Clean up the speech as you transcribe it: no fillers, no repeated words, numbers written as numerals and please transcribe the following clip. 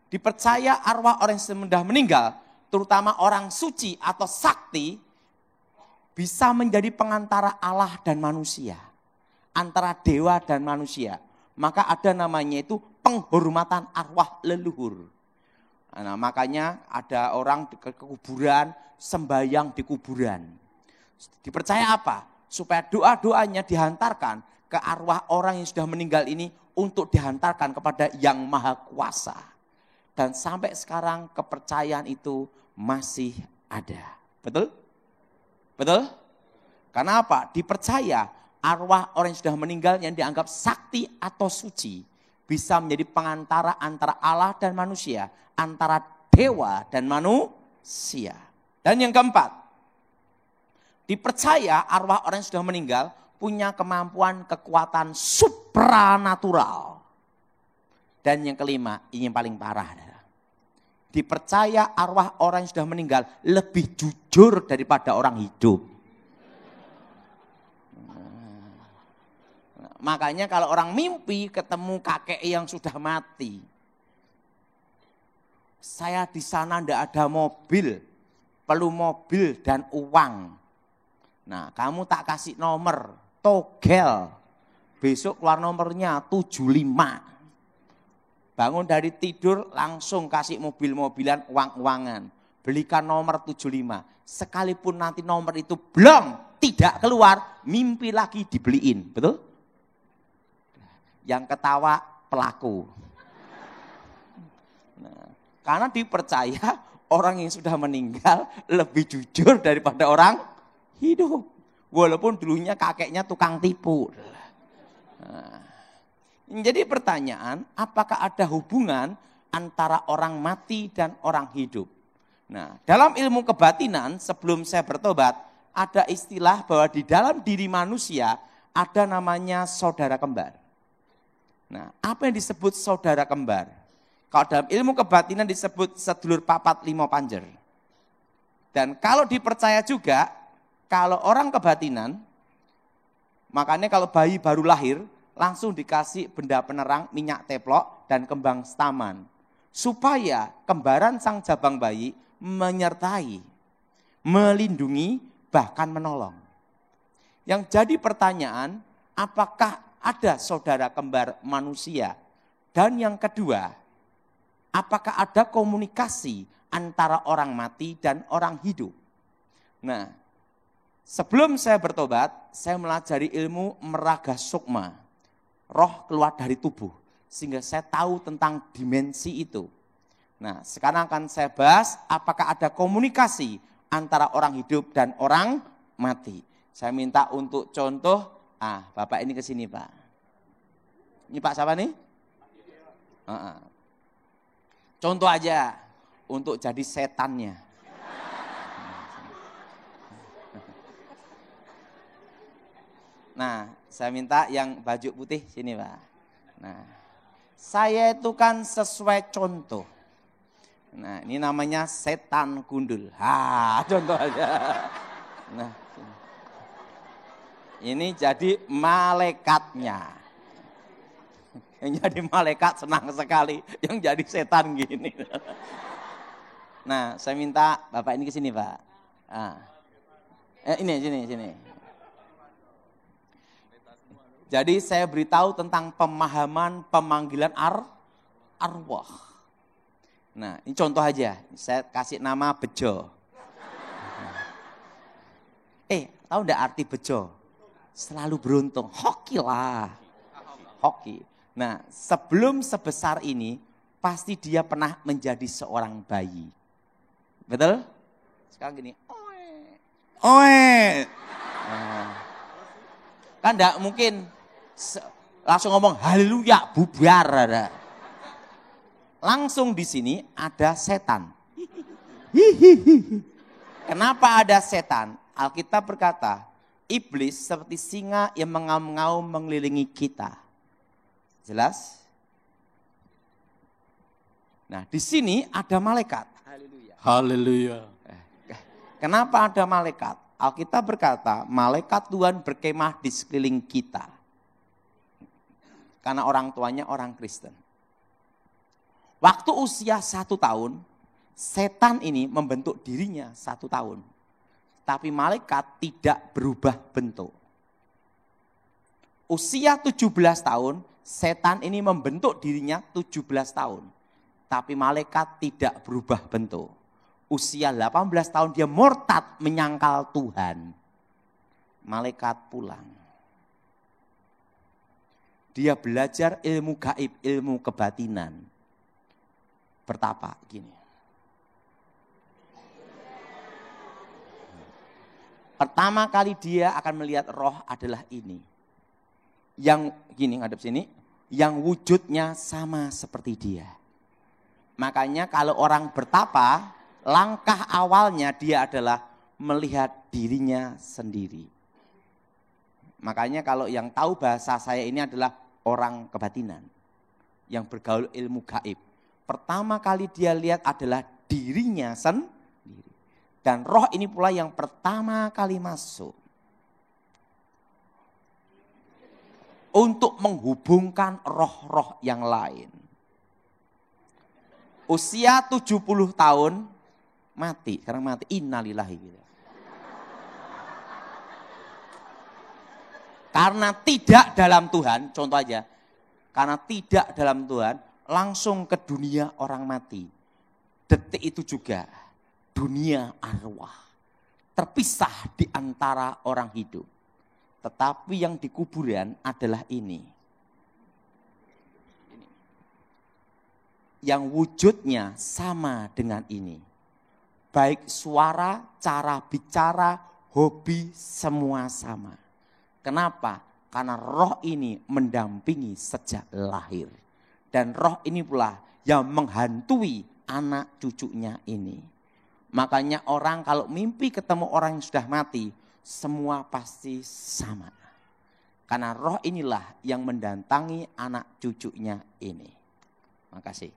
Dipercaya arwah orang yang sudah meninggal, terutama orang suci atau sakti, bisa menjadi pengantara Allah dan manusia. Antara dewa dan manusia. Maka ada namanya itu penghormatan arwah leluhur. Nah, makanya ada orang ke kuburan, sembahyang di kuburan. Dipercaya apa? Supaya doa-doanya dihantarkan ke arwah orang yang sudah meninggal ini untuk dihantarkan kepada Yang Maha Kuasa. Dan sampai sekarang kepercayaan itu masih ada. Betul? Betul? Karena apa? Dipercaya arwah orang yang sudah meninggal yang dianggap sakti atau suci bisa menjadi pengantara antara Allah dan manusia, antara dewa dan manusia. Dan yang keempat, dipercaya arwah orang yang sudah meninggal punya kemampuan kekuatan supranatural. Dan yang kelima, ini yang paling parah. Dipercaya arwah orang yang sudah meninggal lebih jujur daripada orang hidup. Makanya kalau orang mimpi ketemu kakek yang sudah mati. Saya di sana ndak ada mobil, perlu mobil dan uang. Nah, kamu tak kasih nomor, togel. Besok keluar nomornya 75. Bangun dari tidur langsung kasih mobil-mobilan, uang-uangan. Belikan nomor 75. Sekalipun nanti nomor itu belum tidak keluar, mimpi lagi dibeliin. Betul? Yang ketawa pelaku. Nah, karena dipercaya orang yang sudah meninggal lebih jujur daripada orang hidup. Walaupun dulunya kakeknya tukang tipu. Nah, jadi pertanyaan, apakah ada hubungan antara orang mati dan orang hidup? Nah, dalam ilmu kebatinan sebelum saya bertobat, ada istilah bahwa di dalam diri manusia ada namanya saudara kembar. Nah, apa yang disebut saudara kembar? Kalau dalam ilmu kebatinan disebut sedulur papat limo panjer. Dan kalau dipercaya juga, kalau orang kebatinan, makanya kalau bayi baru lahir, langsung dikasih benda penerang, minyak teplok, dan kembang staman. Supaya kembaran sang jabang bayi menyertai, melindungi, bahkan menolong. Yang jadi pertanyaan, apakah ada saudara kembar manusia? Dan yang kedua, apakah ada komunikasi antara orang mati dan orang hidup? Nah, sebelum saya bertobat, saya melajari ilmu meraga sukma. Roh keluar dari tubuh, sehingga saya tahu tentang dimensi itu. Nah, sekarang akan saya bahas apakah ada komunikasi antara orang hidup dan orang mati. Saya minta untuk contoh. Bapak ini ke sini, Pak. Ini Pak siapa nih? Contoh aja untuk jadi setannya. Nah, saya minta yang baju putih sini, Pak. Nah, saya itu kan sesuai contoh. Nah, ini namanya setan gundul. Contoh aja. Nah, ini jadi malaikatnya. Yang jadi malaikat senang sekali, yang jadi setan gini. Nah, saya minta Bapak ini ke sini, Pak. Ini sini. Jadi saya beritahu tentang pemahaman pemanggilan arwah. Nah, ini contoh aja. Saya kasih nama bejo. Tahu enggak arti bejo? Selalu beruntung. Hoki lah. Hoki. Nah, sebelum sebesar ini, pasti dia pernah menjadi seorang bayi. Betul? Sekarang gini. Oe. Kan enggak mungkin langsung ngomong haleluya, bubar. Langsung di sini ada setan. Kenapa ada setan? Alkitab berkata, iblis seperti singa yang mengaum-ngaum mengelilingi kita. Jelas? Nah, di sini ada malaikat. Haleluya. Kenapa ada malaikat? Alkitab berkata, malaikat Tuhan berkemah di sekeliling kita. Karena orang tuanya orang Kristen. Waktu usia 1 tahun, setan ini membentuk dirinya 1 tahun. Tapi malaikat tidak berubah bentuk. Usia 17 tahun, setan ini membentuk dirinya 17 tahun. Tapi malaikat tidak berubah bentuk. Usia 18 tahun dia murtad menyangkal Tuhan. Malaikat pulang. Dia belajar ilmu gaib, ilmu kebatinan. Bertapa gini. Pertama kali dia akan melihat roh adalah ini. Yang gini ngadep sini, yang wujudnya sama seperti dia. Makanya kalau orang bertapa, langkah awalnya dia adalah melihat dirinya sendiri. Makanya kalau yang tahu bahasa saya ini adalah orang kebatinan. Yang bergaul ilmu gaib. Pertama kali dia lihat adalah dirinya sendiri. Dan roh ini pula yang pertama kali masuk. Untuk menghubungkan roh-roh yang lain. Usia 70 tahun, mati. Sekarang mati, innalillahi. Karena tidak dalam Tuhan, contoh aja. Karena tidak dalam Tuhan, langsung ke dunia orang mati. Detik itu juga, dunia arwah. Terpisah di antara orang hidup. Tetapi yang di kuburan adalah ini. Yang wujudnya sama dengan ini. Baik suara, cara bicara, hobi, semua sama. Kenapa? Karena roh ini mendampingi sejak lahir. Dan roh ini pula yang menghantui anak cucunya ini. Makanya orang kalau mimpi ketemu orang yang sudah mati, semua pasti sama. Karena roh inilah yang mendatangi anak cucunya ini. Makasih.